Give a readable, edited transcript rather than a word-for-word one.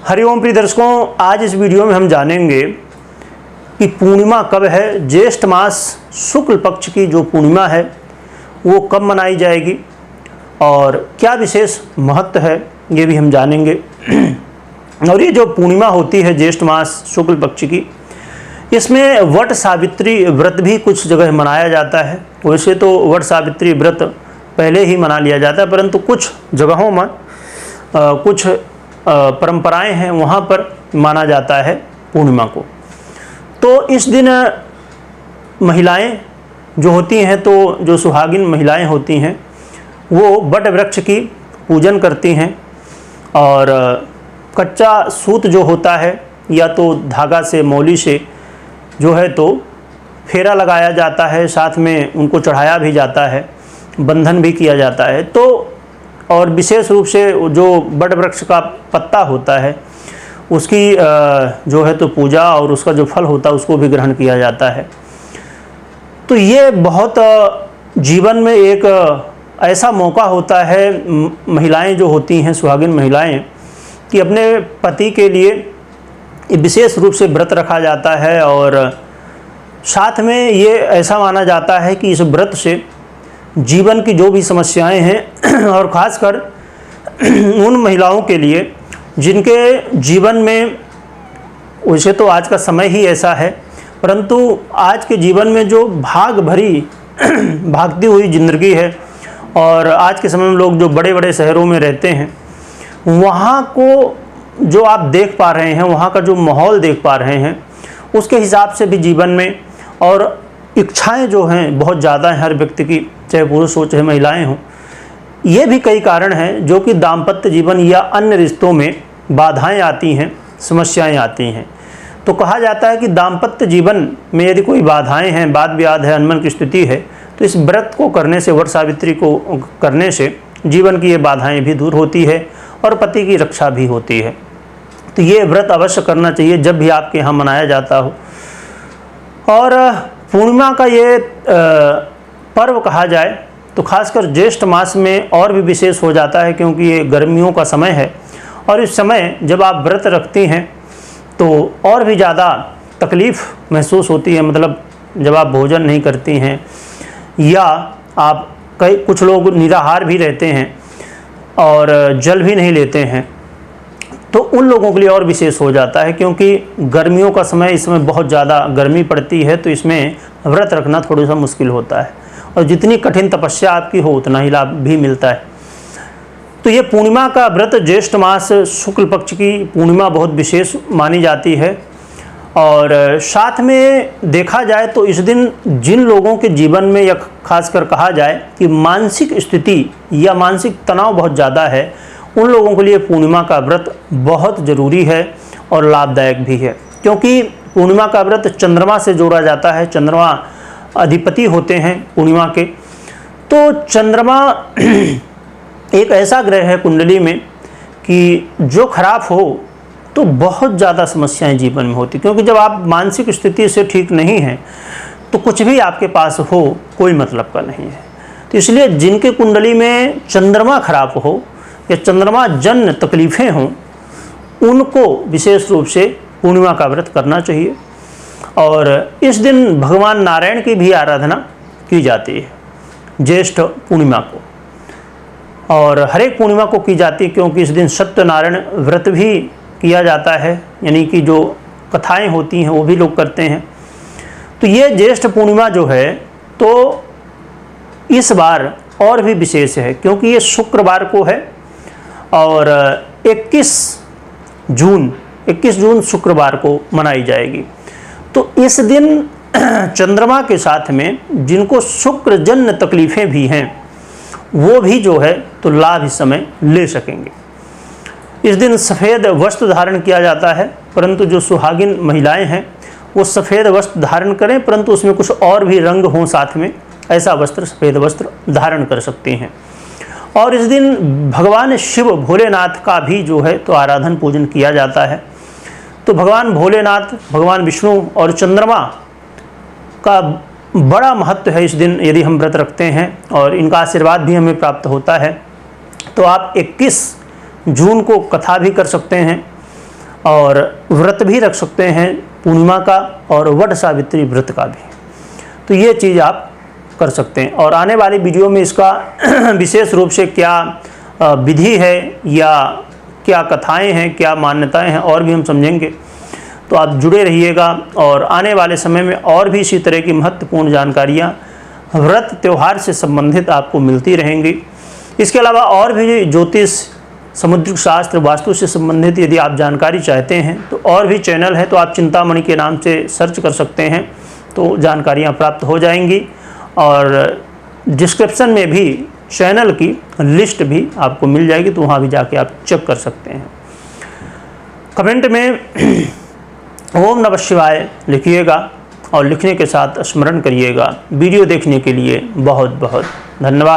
हरिओम प्रिय दर्शकों, आज इस वीडियो में हम जानेंगे कि पूर्णिमा कब है। ज्येष्ठ मास शुक्ल पक्ष की जो पूर्णिमा है वो कब मनाई जाएगी और क्या विशेष महत्व है, ये भी हम जानेंगे। और ये जो पूर्णिमा होती है ज्येष्ठ मास शुक्ल पक्ष की, इसमें वट सावित्री व्रत भी कुछ जगह मनाया जाता है। वैसे तो वट सावित्री व्रत पहले ही मना लिया जाता है, परंतु कुछ जगहों में कुछ परंपराएं हैं, वहाँ पर माना जाता है पूर्णिमा को। तो इस दिन महिलाएं जो होती हैं, तो जो सुहागिन महिलाएं होती हैं वो वट वृक्ष की पूजन करती हैं और कच्चा सूत जो होता है या तो धागा से, मौली से जो है तो फेरा लगाया जाता है, साथ में उनको चढ़ाया भी जाता है, बंधन भी किया जाता है। तो और विशेष रूप से जो वट वृक्ष का पत्ता होता है उसकी जो है तो पूजा और उसका जो फल होता है उसको भी ग्रहण किया जाता है। तो ये बहुत जीवन में एक ऐसा मौका होता है, महिलाएं जो होती हैं, सुहागिन महिलाएं, कि अपने पति के लिए विशेष रूप से व्रत रखा जाता है। और साथ में ये ऐसा माना जाता है कि इस व्रत से जीवन की जो भी समस्याएं हैं और ख़ासकर उन महिलाओं के लिए जिनके जीवन में, वैसे तो आज का समय ही ऐसा है, परंतु आज के जीवन में जो भाग भरी भागती हुई ज़िंदगी है और आज के समय में लोग जो बड़े बड़े शहरों में रहते हैं, वहाँ को जो आप देख पा रहे हैं, वहाँ का जो माहौल देख पा रहे हैं, उसके हिसाब से भी जीवन में और इच्छाएं जो हैं बहुत ज़्यादा हैं हर व्यक्ति की, चाहे पुरुष हो चाहे महिलाएं हों। ये भी कई कारण हैं जो कि दाम्पत्य जीवन या अन्य रिश्तों में बाधाएं आती हैं, समस्याएं आती हैं। तो कहा जाता है कि दाम्पत्य जीवन में यदि कोई बाधाएं हैं, वाद विवाद है, अनबन की स्थिति है, तो इस व्रत को करने से, वट सावित्री को करने से जीवन की ये बाधाएँ भी दूर होती है और पति की रक्षा भी होती है। तो ये व्रत अवश्य करना चाहिए जब भी आपके यहाँ मनाया जाता हो। और पूर्णिमा का ये पर्व कहा जाए तो खासकर ज्येष्ठ मास में और भी विशेष हो जाता है, क्योंकि ये गर्मियों का समय है और इस समय जब आप व्रत रखती हैं तो और भी ज़्यादा तकलीफ़ महसूस होती है। मतलब जब आप भोजन नहीं करती हैं या आप कुछ लोग निराहार भी रहते हैं और जल भी नहीं लेते हैं, तो उन लोगों के लिए और विशेष हो जाता है, क्योंकि गर्मियों का समय, इस समय बहुत ज़्यादा गर्मी पड़ती है, तो इसमें व्रत रखना थोड़ा सा मुश्किल होता है और जितनी कठिन तपस्या आपकी हो उतना ही लाभ भी मिलता है। तो ये पूर्णिमा का व्रत, ज्येष्ठ मास शुक्ल पक्ष की पूर्णिमा बहुत विशेष मानी जाती है। और साथ में देखा जाए तो इस दिन जिन लोगों के जीवन में, या खासकर कहा जाए कि मानसिक स्थिति या मानसिक तनाव बहुत ज़्यादा है, उन लोगों के लिए पूर्णिमा का व्रत बहुत ज़रूरी है और लाभदायक भी है। क्योंकि पूर्णिमा का व्रत चंद्रमा से जोड़ा जाता है, चंद्रमा अधिपति होते हैं पूर्णिमा के। तो चंद्रमा एक ऐसा ग्रह है कुंडली में कि जो खराब हो तो बहुत ज़्यादा समस्याएं जीवन में होती, क्योंकि जब आप मानसिक स्थिति से ठीक नहीं हैं तो कुछ भी आपके पास हो कोई मतलब का नहीं है। तो इसलिए जिनके कुंडली में चंद्रमा खराब हो या चंद्रमा जन्य तकलीफ़ें हों, उनको विशेष रूप से पूर्णिमा का व्रत करना चाहिए। और इस दिन भगवान नारायण की भी आराधना की जाती है ज्येष्ठ पूर्णिमा को, और हर एक पूर्णिमा को की जाती है, क्योंकि इस दिन सत्यनारायण व्रत भी किया जाता है, यानी कि जो कथाएं होती हैं वो भी लोग करते हैं। तो ये ज्येष्ठ पूर्णिमा जो है तो इस बार और भी विशेष है, क्योंकि ये शुक्रवार को है और 21 जून शुक्रवार को मनाई जाएगी। तो इस दिन चंद्रमा के साथ में जिनको शुक्रजन्य तकलीफ़ें भी हैं वो भी जो है तो लाभ इस समय ले सकेंगे। इस दिन सफ़ेद वस्त्र धारण किया जाता है, परंतु जो सुहागिन महिलाएं हैं वो सफ़ेद वस्त्र धारण करें, परंतु उसमें कुछ और भी रंग हों साथ में, ऐसा वस्त्र, सफ़ेद वस्त्र धारण कर सकती हैं। और इस दिन भगवान शिव भोलेनाथ का भी जो है तो आराधन पूजन किया जाता है। तो भगवान भोलेनाथ, भगवान विष्णु और चंद्रमा का बड़ा महत्व है इस दिन यदि हम व्रत रखते हैं, और इनका आशीर्वाद भी हमें प्राप्त होता है। तो आप 21 जून को कथा भी कर सकते हैं और व्रत भी रख सकते हैं पूर्णिमा का और वट सावित्री व्रत का भी। तो ये चीज़ आप कर सकते हैं। और आने वाली वीडियो में इसका विशेष रूप से क्या विधि है या क्या कथाएं हैं, क्या मान्यताएं हैं, और भी हम समझेंगे। तो आप जुड़े रहिएगा और आने वाले समय में और भी इसी तरह की महत्वपूर्ण जानकारियाँ व्रत त्यौहार से संबंधित आपको मिलती रहेंगी। इसके अलावा और भी ज्योतिष, समुद्रिक शास्त्र, वास्तु से संबंधित यदि आप जानकारी चाहते हैं तो और भी चैनल है, तो आप चिंतामणि के नाम से सर्च कर सकते हैं, तो जानकारियाँ प्राप्त हो जाएंगी। और डिस्क्रिप्शन में भी चैनल की लिस्ट भी आपको मिल जाएगी, तो वहाँ भी जाके आप चेक कर सकते हैं। कमेंट में ओम नमः शिवाय लिखिएगा और लिखने के साथ स्मरण करिएगा। वीडियो देखने के लिए बहुत बहुत धन्यवाद।